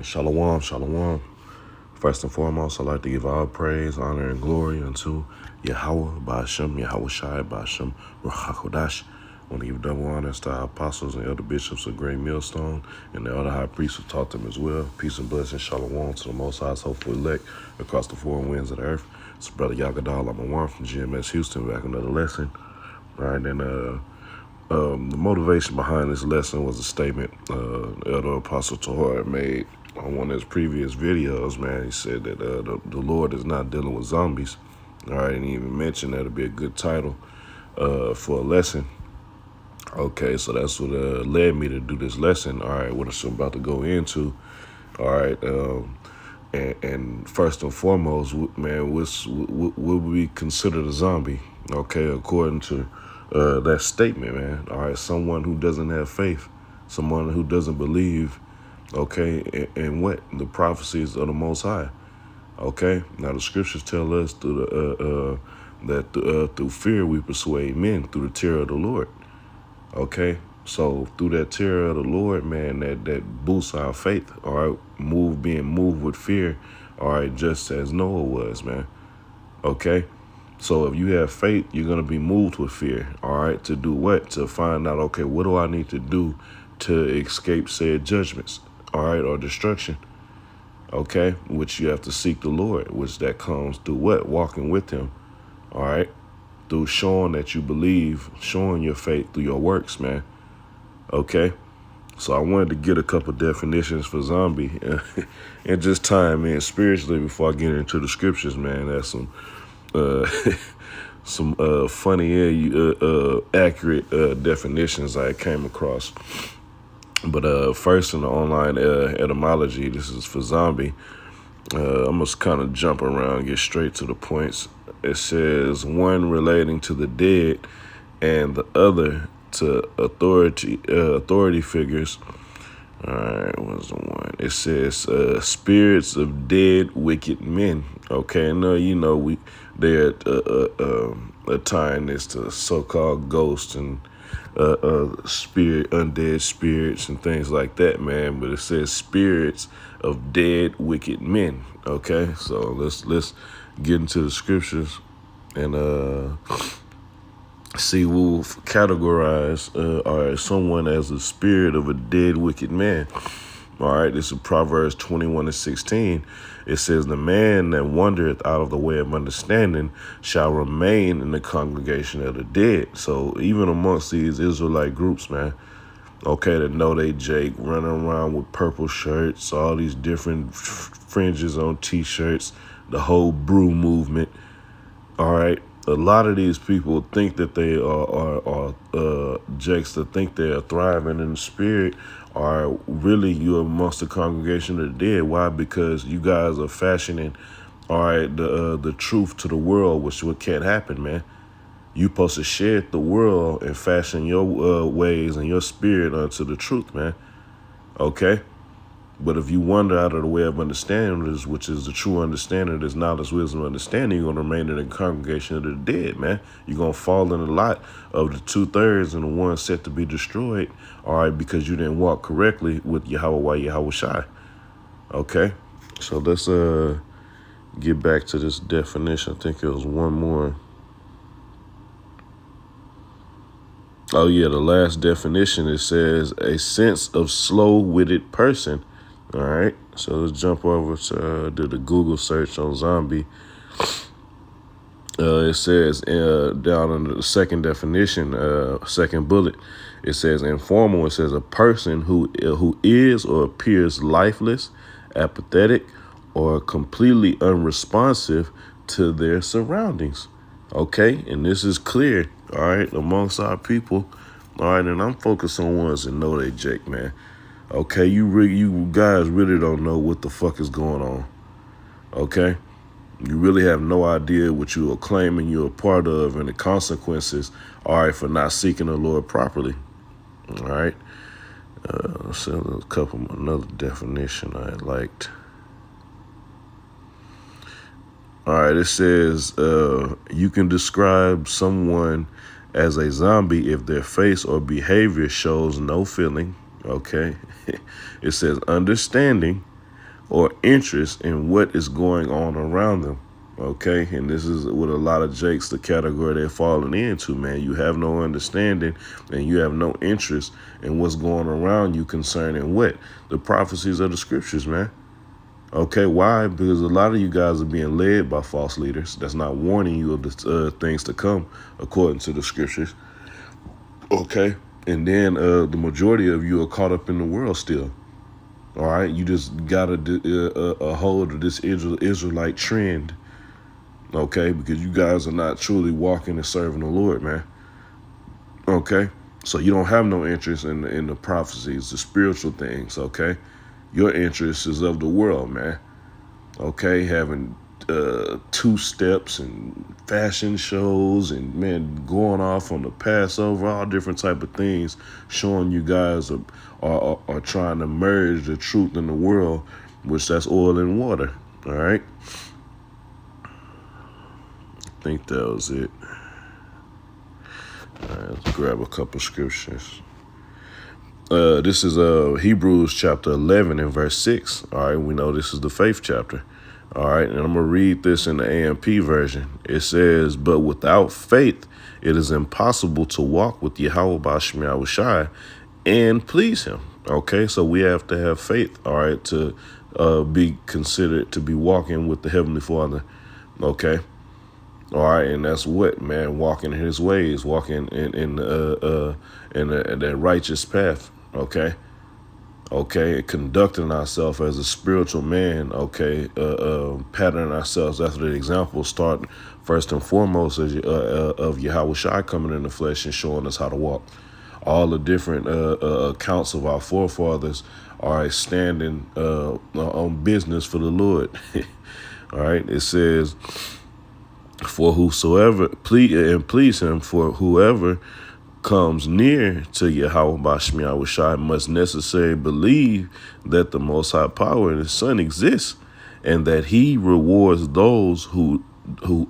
Shalom, shalom. First and foremost, I'd like to give all praise, honor, and glory unto Yahawah, Ba'ashem, Yahawashi, Ba'ashem, Ruach I want to give double honors to our apostles and elder bishops of Great Millstone and the other high priests who taught them as well. Peace and blessings, shalom to the Most High's hopeful elect across the four winds of the earth. It's Brother Yahawah, I'm one from GMS Houston, back another lesson. All right, and the motivation behind this lesson was a statement Elder Apostle Tahar made on one of his previous videos, man. He said that the Lord is not dealing with zombies. All right, and he even mentioned that'd be a good title for a lesson. Okay, so that's what led me to do this lesson. All right, what I'm about to go into. All right, and first and foremost, man, what would we consider a zombie? Okay, according to that statement, man. All right, someone who doesn't have faith, someone who doesn't believe, okay, and what? The prophecies of the Most High. Okay, now the scriptures tell us through through fear we persuade men, through the terror of the Lord. Okay, so through that terror of the Lord, man, that boosts our faith. All right, being moved with fear. All right, just as Noah was, man. Okay, so if you have faith, you're gonna be moved with fear. All right, to do what? To find out. Okay, what do I need to do to escape said judgments? All right, or destruction. Okay, which you have to seek the Lord, which that comes through what? Walking with Him. All right. Through showing that you believe, showing your faith through your works, man. Okay? So I wanted to get a couple definitions for zombie and just time in spiritually before I get into the scriptures, man. That's some funny, accurate definitions I came across. But first in the online etymology, this is for zombie. I'm just kind of jump around, get straight to the points. It says one relating to the dead and the other to authority figures. All right, what's the one? It says spirits of dead wicked men. Okay, no, they're tying this to so-called ghosts and undead spirits and things like that, man. But it says spirits of dead wicked men. Okay, so let's get into the scriptures and see we'll categorize someone as a spirit of a dead wicked man. All right, this is Proverbs 21:16. It says, the man that wandereth out of the way of understanding shall remain in the congregation of the dead. So even amongst these Israelite groups, man, okay, that know they Jake, running around with purple shirts, all these different fringes on T-shirts, the whole brew movement. All right, a lot of these people think that they are Jakes that think they are thriving in the spirit are really you amongst the congregation of the dead. Why? Because you guys are fashioning, all right, the truth to the world, which what can't happen, man. You supposed to share the world and fashion your ways and your spirit unto the truth, man. Okay? But if you wander out of the way of understanding, which is the true understanding, there's knowledge, wisdom, understanding, you're going to remain in the congregation of the dead, man. You're going to fall in a lot of the 2/3 and the one set to be destroyed, all right, because you didn't walk correctly with Yahawah, Yahawashi. Okay? So let's get back to this definition. I think it was one more. Oh, yeah, the last definition, it says a sense of slow-witted person. All right, so let's jump over to do the Google search on zombie. It says down under the second definition, second bullet, it says informal. It says a person who is or appears lifeless, apathetic, or completely unresponsive to their surroundings. Okay, and this is clear, all right, amongst our people. All right, and I'm focused on ones that know they Jake, man. Okay, you guys really don't know what the fuck is going on. Okay, you really have no idea what you are claiming you're a part of and the consequences, all right, for not seeking the Lord properly. All right, so another definition I liked. All right, it says you can describe someone as a zombie if their face or behavior shows no feeling. Okay, it says understanding, or interest in what is going on around them. Okay, and this is what a lot of jakes, the category they're falling into, man. You have no understanding and you have no interest in what's going around you concerning what? The prophecies of the scriptures, man. Okay, why? Because a lot of you guys are being led by false leaders that's not warning you of the things to come according to the scriptures. Okay, and then the majority of you are caught up in the world still. All right, you just got a hold of this Israelite trend. Okay, because you guys are not truly walking and serving the Lord, man. Okay, so you don't have no interest in the prophecies, the spiritual things. Okay, your interest is of the world, man. Okay, having two steps and fashion shows and man going off on the Passover, all different type of things, showing you guys are trying to merge the truth in the world, which that's oil and water. All right, I think that was it. All right, let's grab a couple scriptures. This is Hebrews chapter 11 and verse 6. All right, we know this is the faith chapter. All right, and I'm going to read this in the AMP version. It says, but without faith, it is impossible to walk with Yahawah Yahawashi and please him. Okay, so we have to have faith, all right, to be considered to be walking with the Heavenly Father. Okay. All right, and that's what, man, walking in his ways, walking in that righteous path, okay? Okay, conducting ourselves as a spiritual man, okay, patterning ourselves after the example, starting first and foremost of Yahawashi coming in the flesh and showing us how to walk. All the different accounts of our forefathers are standing on business for the Lord. All right, it says, for whosoever please him, for whoever comes near to Yahawah Yahawashi must necessarily believe that the Most High Power and His Son exists, and that He rewards those who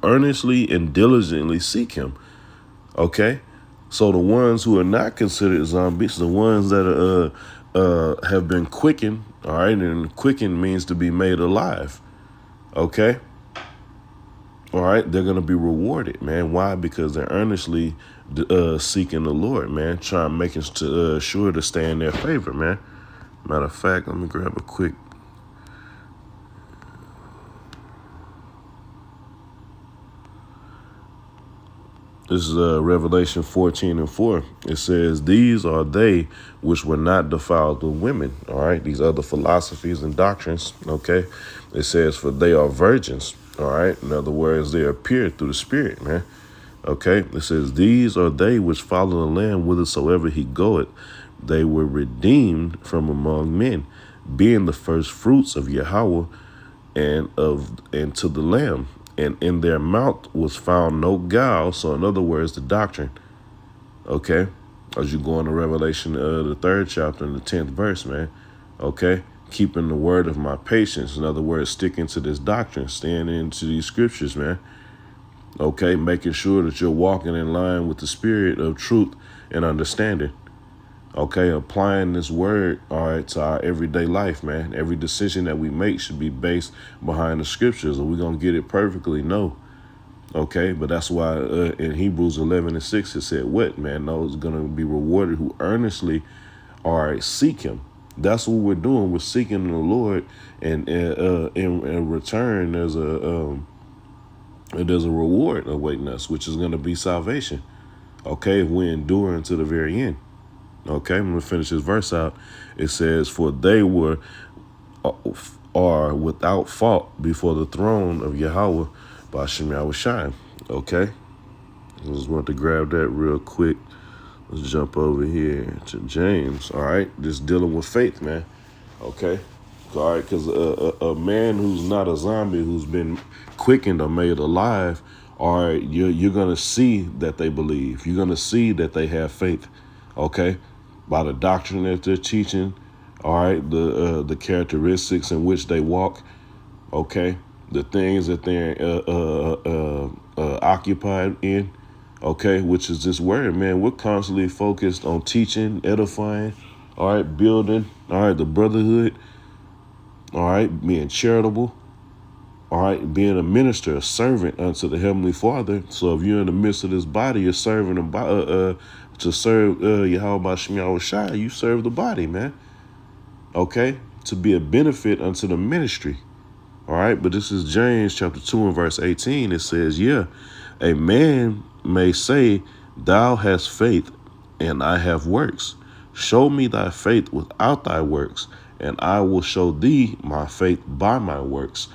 earnestly and diligently seek Him. Okay, so the ones who are not considered zombies, the ones that have been quickened. All right, and quickened means to be made alive. Okay. All right, they're going to be rewarded, man. Why? Because they're earnestly seeking the Lord, man, trying making sure to stay in their favor, man. Matter of fact, let me grab a quick. This is Revelation 14 and 4. It says, these are they which were not defiled with women. All right, these other philosophies and doctrines. Okay, it says, for they are virgins. All right, in other words, they appear through the Spirit, man. Okay, it says, these are they which follow the Lamb whithersoever he goeth. They were redeemed from among men, being the first fruits of Yahawah and to the Lamb. And in their mouth was found no guile. So in other words, the doctrine. Okay, as you go into Revelation, the 3rd chapter and the 10th verse, man. Okay, keeping the word of my patience. In other words, sticking to this doctrine, staying into these scriptures, man. Okay, making sure that you're walking in line with the spirit of truth and understanding. Okay, applying this word, all right, to our everyday life, man. Every decision that we make should be based behind the scriptures. Are we going to get it perfectly? No. Okay, but that's why in Hebrews 11 and 6, it said what, man? Those are going to be rewarded who earnestly, all right, seek him. That's what we're doing. We're seeking the Lord, and in return, there's a reward awaiting us, which is going to be salvation. Okay, if we endure until the very end. Okay, I'm going to finish this verse out. It says, for they are without fault before the throne of Yahawah by Yahawashi. Okay, I just want to grab that real quick. Let's jump over here to James. All right, just dealing with faith, man. Okay, all right, because a man who's not a zombie, who's been quickened or made alive, all right, you're going to see that they believe. You're going to see that they have faith. Okay, by the doctrine that they're teaching, all right, the characteristics in which they walk, okay, the things that they're occupied in, okay, which is this word, man. We're constantly focused on teaching, edifying, all right, building, all right, the brotherhood, all right, being charitable, all right, being a minister, a servant unto the Heavenly Father. So if you're in the midst of this body, you're serving to serve Yahawashi, you serve the body, man. Okay, to be a benefit unto the ministry. All right, but this is James chapter 2 and verse 18. It says, yeah, a man may say, thou hast faith and I have works. Show me thy faith without thy works, and I will show thee my faith by my works.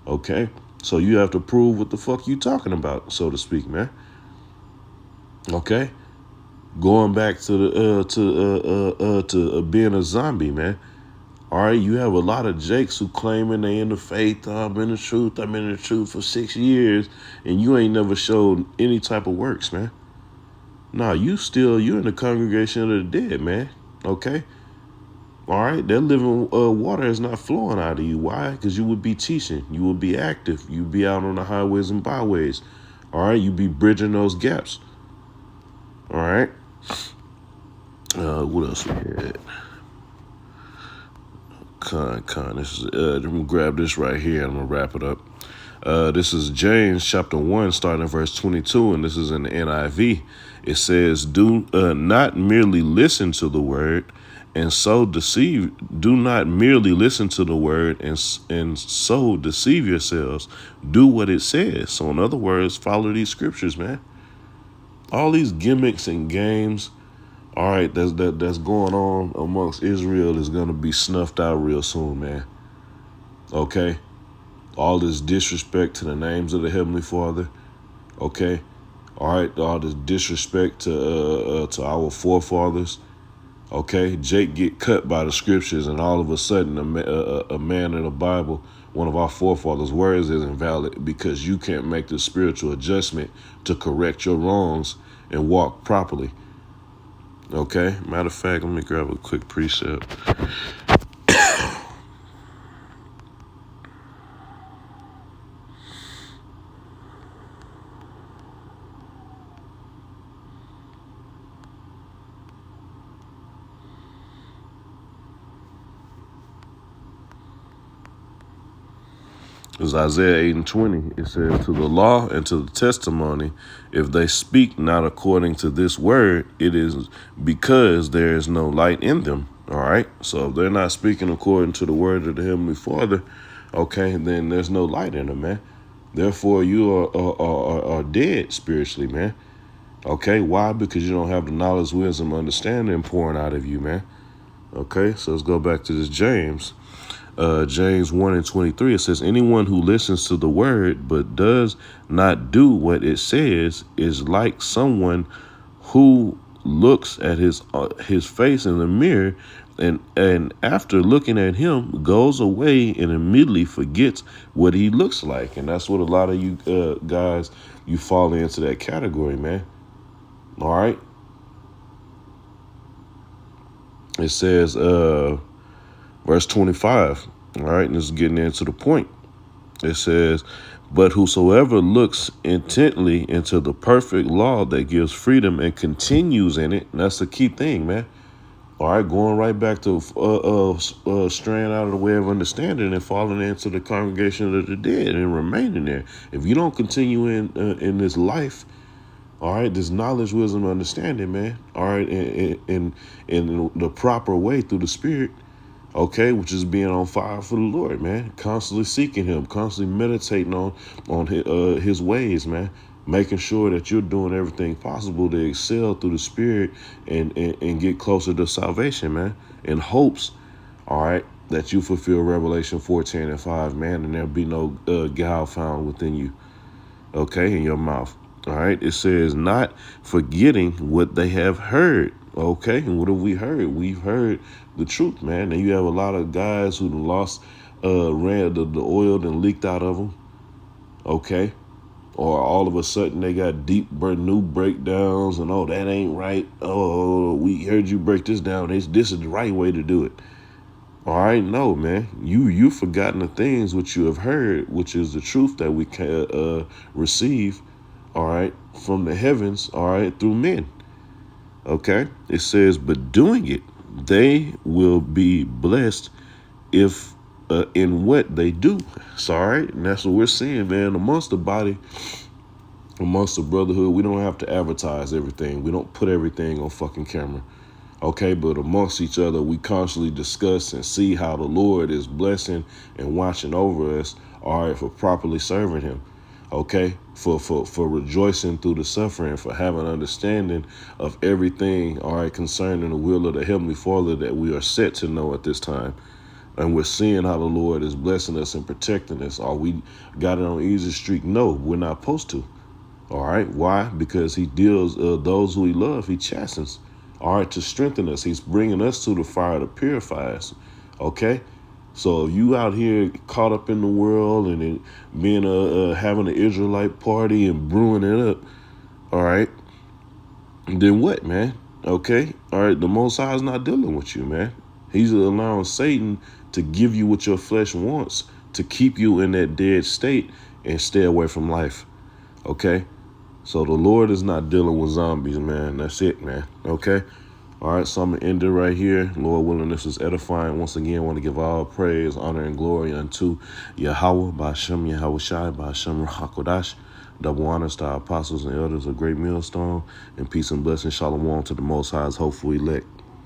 Okay, so you have to prove what the fuck you talking about, so to speak, man. Okay, going back to the to being a zombie, man. All right, you have a lot of Jakes who claiming they in the faith. I'm in the truth for 6 years, and you ain't never showed any type of works, man. Nah, you in the congregation of the dead, man. Okay. All right, that living water is not flowing out of you. Why? Because you would be teaching. You would be active. You'd be out on the highways and byways. All right, you'd be bridging those gaps. All right. What else we had? This is, I'm going to grab this right here. I'm going to wrap it up. This is James chapter 1, starting at verse 22, and this is in the NIV. It says, do not merely listen to the word and so deceive. Do not merely listen to the word and so deceive yourselves. Do what it says. So in other words, follow these scriptures, man. All these gimmicks and games, all right, that's going on amongst Israel is going to be snuffed out real soon, man. Okay? All this disrespect to the names of the Heavenly Father, okay? All right, all this disrespect to our forefathers, okay? Jake get cut by the scriptures, and all of a sudden, a man in the Bible, one of our forefathers' words is invalid because you can't make the spiritual adjustment to correct your wrongs and walk properly. Okay? Matter of fact, let me grab a quick precept. It's Isaiah 8 and 20. It says, to the law and to the testimony, if they speak not according to this word, it is because there is no light in them. All right. So if they're not speaking according to the word of the Heavenly Father, okay, then there's no light in them, man. Therefore, you are dead spiritually, man. Okay. Why? Because you don't have the knowledge, wisdom, understanding pouring out of you, man. Okay. So let's go back to this James. James 1 and 23, it says, anyone who listens to the word but does not do what it says is like someone who looks at his face in the mirror and after looking at him goes away and immediately forgets what he looks like. And that's what a lot of you guys, you fall into that category, man. All right. It says, verse 25, all right, and this is getting into the point. It says, but whosoever looks intently into the perfect law that gives freedom and continues in it, and that's the key thing, man. All right, going right back to straying out of the way of understanding and falling into the congregation of the dead and remaining there. If you don't continue in this life, all right, this knowledge, wisdom, understanding, man, all right, in the proper way through the Spirit, okay, which is being on fire for the Lord, man. Constantly seeking him, constantly meditating on his ways, man. Making sure that you're doing everything possible to excel through the Spirit and get closer to salvation, man. In hopes, all right, that you fulfill Revelation 14 and 5, man, and there'll be no guile found within you, okay, in your mouth. All right, it says not forgetting what they have heard. Okay, and what have we heard? We've heard the truth, man. And you have a lot of guys who lost, ran the oil and leaked out of them. Okay, or all of a sudden they got deep, new breakdowns, and oh, that ain't right. Oh, we heard you break this down. This is the right way to do it. All right, no, man. You've forgotten the things which you have heard, which is the truth that we can receive. All right, from the heavens. All right, through men. Okay, it says, but doing it, they will be blessed if in what they do. It's all right. And that's what we're seeing, man. Amongst the body, amongst the brotherhood, we don't have to advertise everything. We don't put everything on fucking camera. Okay, but amongst each other, we constantly discuss and see how the Lord is blessing and watching over us, all right, for properly serving him. Okay, for rejoicing through the suffering, for having understanding of everything, all right, concerning the will of the Heavenly Father that we are set to know at this time. And we're seeing how the Lord is blessing us and protecting us. Are we got it on easy streak? No, we're not supposed to. All right. Why? Because he deals those who he loves, he chastens. All right, to strengthen us. He's bringing us to the fire to purify us. Okay. So if you out here caught up in the world and it being having an Israelite party and brewing it up, all right, then what, man? Okay. All right. The Most High is not dealing with you, man. He's allowing Satan to give you what your flesh wants, to keep you in that dead state and stay away from life. Okay. So the Lord is not dealing with zombies, man. That's it, man. Okay. All right. So I'm going to end it right here. Lord willing, this is edifying. Once again, I want to give all praise, honor, and glory unto Yahawah, by Shem, Yahawashi, by Shem, Rahakodash. Double honors to our apostles and elders of Great Millstone, and peace and blessing. Shalom to the Most High's hopeful elect.